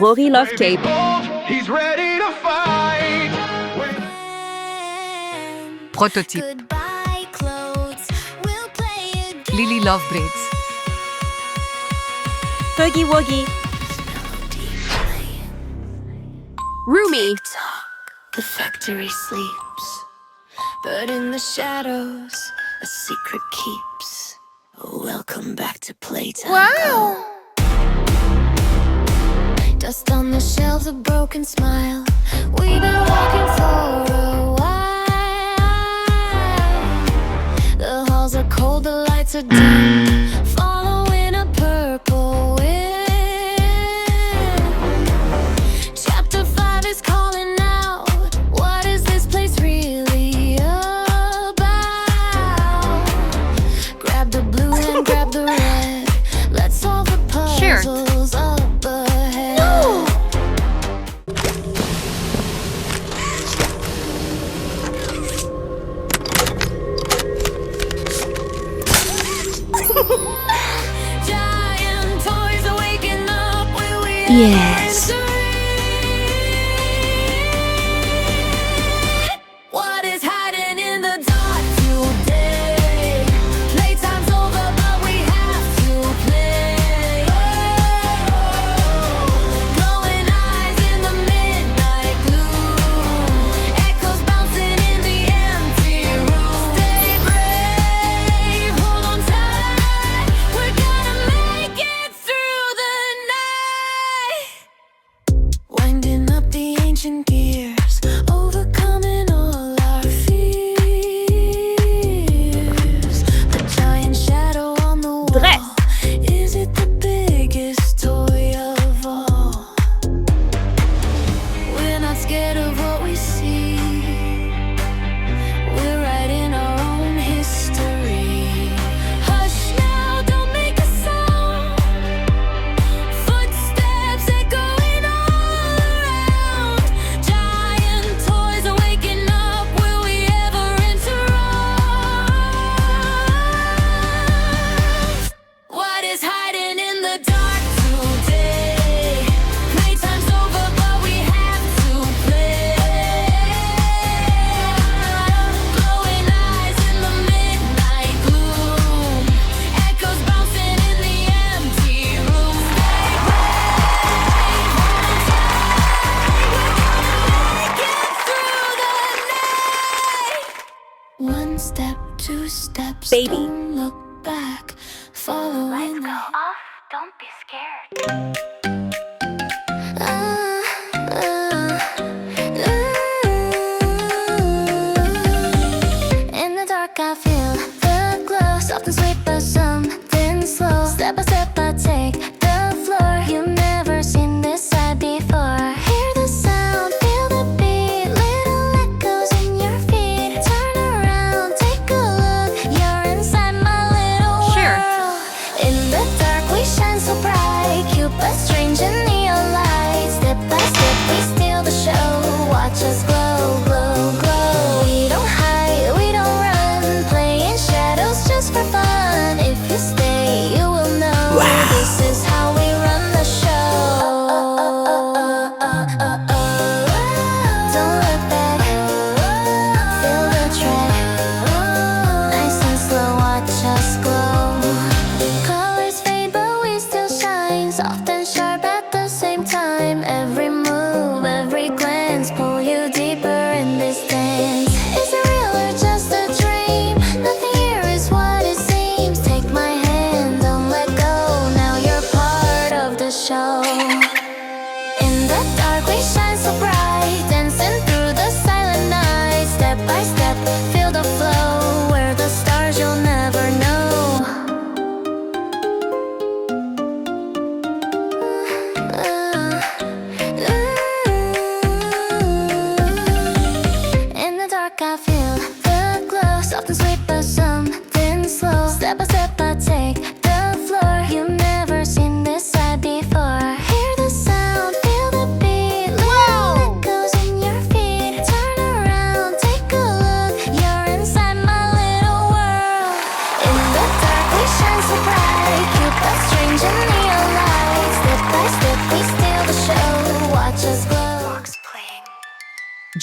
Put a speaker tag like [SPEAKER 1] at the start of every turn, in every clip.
[SPEAKER 1] Rory Love Cape.
[SPEAKER 2] He's ready to fight.
[SPEAKER 3] Prototype. Lily Lovebraids.
[SPEAKER 1] Boogie Woogie. Rumi.
[SPEAKER 4] The factory sleeps, but in the shadows, a secret keeps. Welcome back to playtime.
[SPEAKER 1] Wow!
[SPEAKER 4] Dust on the shelves, a broken smile. We've been walking for a while. The halls are cold, the lights are dim, following a purple wind. Chapter 5 is calling out. What is this place really about? Grab the blue and grab the red. Let's solve the puzzles up ahead. Giant toys are waking up. Will we ever
[SPEAKER 1] Yes.
[SPEAKER 4] enter it? What is hiding in the dark today? Playtime's over, but we have to play. Glowing eyes in the midnight gloom, echoes bouncing in the empty room. Stay brave, hold on tight. We're gonna make it through the night. Winding up the ancient gears, overcoming all our fears. The giant shadow on the wall.
[SPEAKER 1] Dress.
[SPEAKER 4] Is it the biggest toy of all? We're not scared of what we see. We're writing our own history. Hush now, don't make a sound. Footsteps echoing all around. Giant toys are waking up. Will we ever interrupt? What is hiding in the dark today? Playtime's over, but we have to play. Glowing eyes in the midnight gloom, echoes bouncing in the empty room. Stay brave, hold on tight. We're gonna make it through the night. One step, two steps,
[SPEAKER 1] Baby.
[SPEAKER 4] don't look back. Following the
[SPEAKER 5] off, don't be scared.
[SPEAKER 4] In the dark, I feel the glow, soft and sweet, but something slow. Step by step, I take the floor. You've never seen this side before. Hear the sound, feel the beat, little echoes in your feet. Turn around, take a look. You're inside my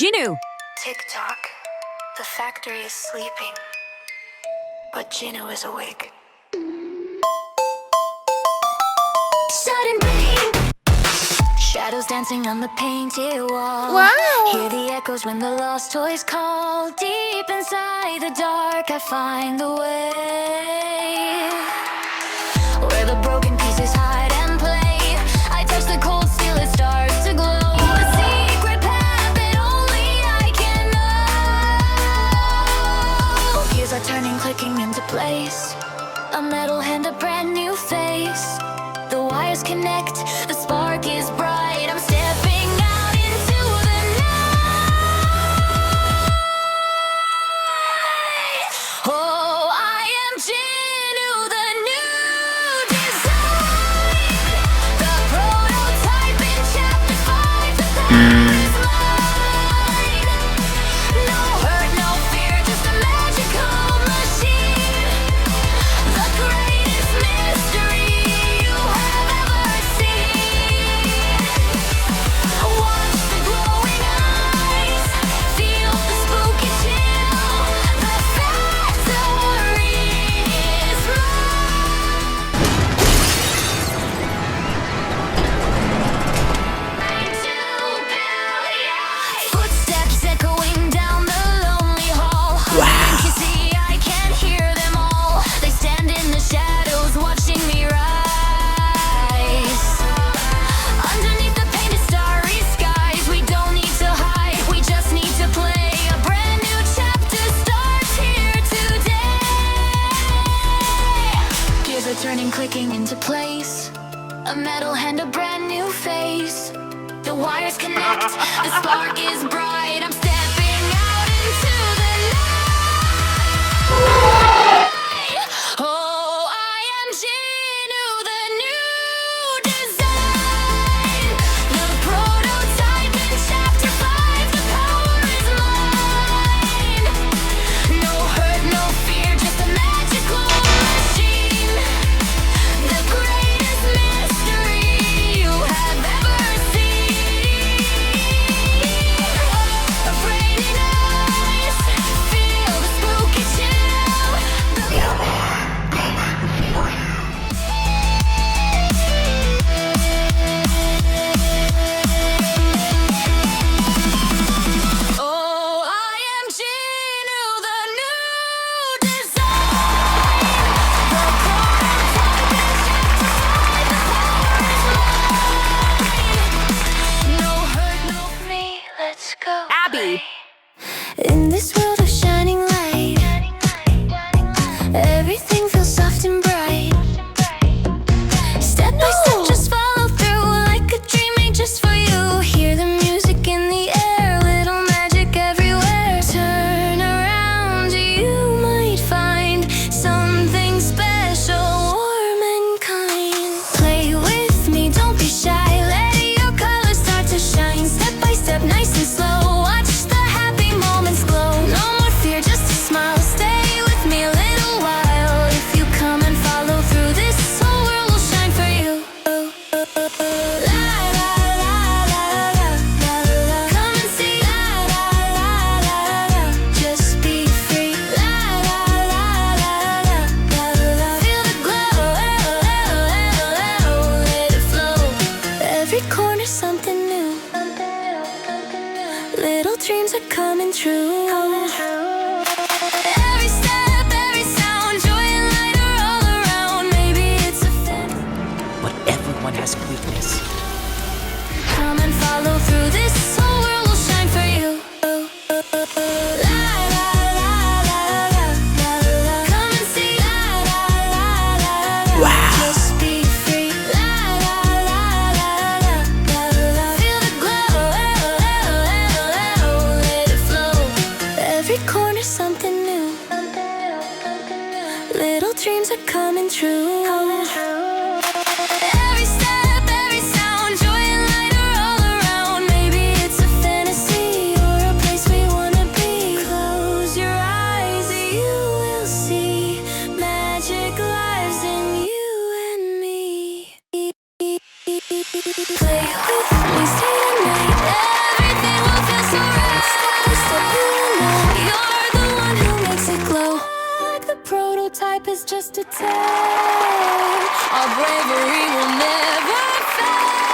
[SPEAKER 1] Jinu.
[SPEAKER 5] Tick tock. The factory is sleeping, but Jinu is awake. Sudden rain. Shadows dancing on the painted wall.
[SPEAKER 6] Wow.
[SPEAKER 5] Hear the echoes when the lost toys call. Deep inside the dark, I find the way. Where the broken pieces hide and play. I touch the cold steel, it starts to glow. A secret path that only I can know. Gears are turning, clicking into place. A metal hand, a brand new face. The wires connect, the spark is bright. I'm stepping out into the night. Oh, I am Jinu, the new design. The prototype in chapter 5. The power is mine. No hurt, no fear, just a magical machine. The greatest mystery you have ever seen. Watch the glowing eyes, feel the spooky chill. The factory is mine. Footsteps echoing down the lonely hall. Wow. You see, I can't hear them all. They stand in the shadows, watching me rise. Underneath the painted starry skies, we don't need to hide, we just need to play. A brand new chapter starts here today. Gears are turning, clicking into place. A metal hand, a brand new face. The wires connect, the spark is bright. I'm stepping out into the night. Oh, I am Jinu, the new design. The prototype in chapter 5. The power is mine. No hurt, no fear, just a magical machine. The greatest mystery you have ever seen. Afraid eyes, feel the spooky chill. Oh, I am Jinu, the new design. The prototype in chapter 5. The power is mine. No hurt, no me. Let's go.
[SPEAKER 1] Abby.
[SPEAKER 5] In this world of shining light, everything feels soft and bright. Step by step, just follow through like a dream made just for you. Hear the music in the air, little magic everywhere. Turn around, you might find something special, warm and kind. Play with me, don't be shy. Let your colors start to shine. Step by step, nice and slow. Watch the happy moments glow. No more fear, just a smile. Stay with me a little while. If you come and follow through, this whole world will shine for you. La la la la la la la. Come and see. La la la la la. Just be free. La la la la la la la. Feel the glow. Let it flow. Every corner something new. Little dreams are coming true. Every step, every sound, joy and light are all around. Maybe it's a fantasy.
[SPEAKER 7] But everyone has a weakness.
[SPEAKER 5] Come and follow through, this whole world will shine for you. La la la la la la la. Come and see. La la la la la. Just be free. La la la la la la la. Feel the glow. Let it flow. Every corner something new. Little dreams are coming true. Every step, every sound, joy and light are all around. Maybe it's a fantasy or a place we wanna be. Close your eyes, you will see magic lives in you and me. Play with me, stay the night. Everything will feel so right. type is just a tale. Our bravery will never fail.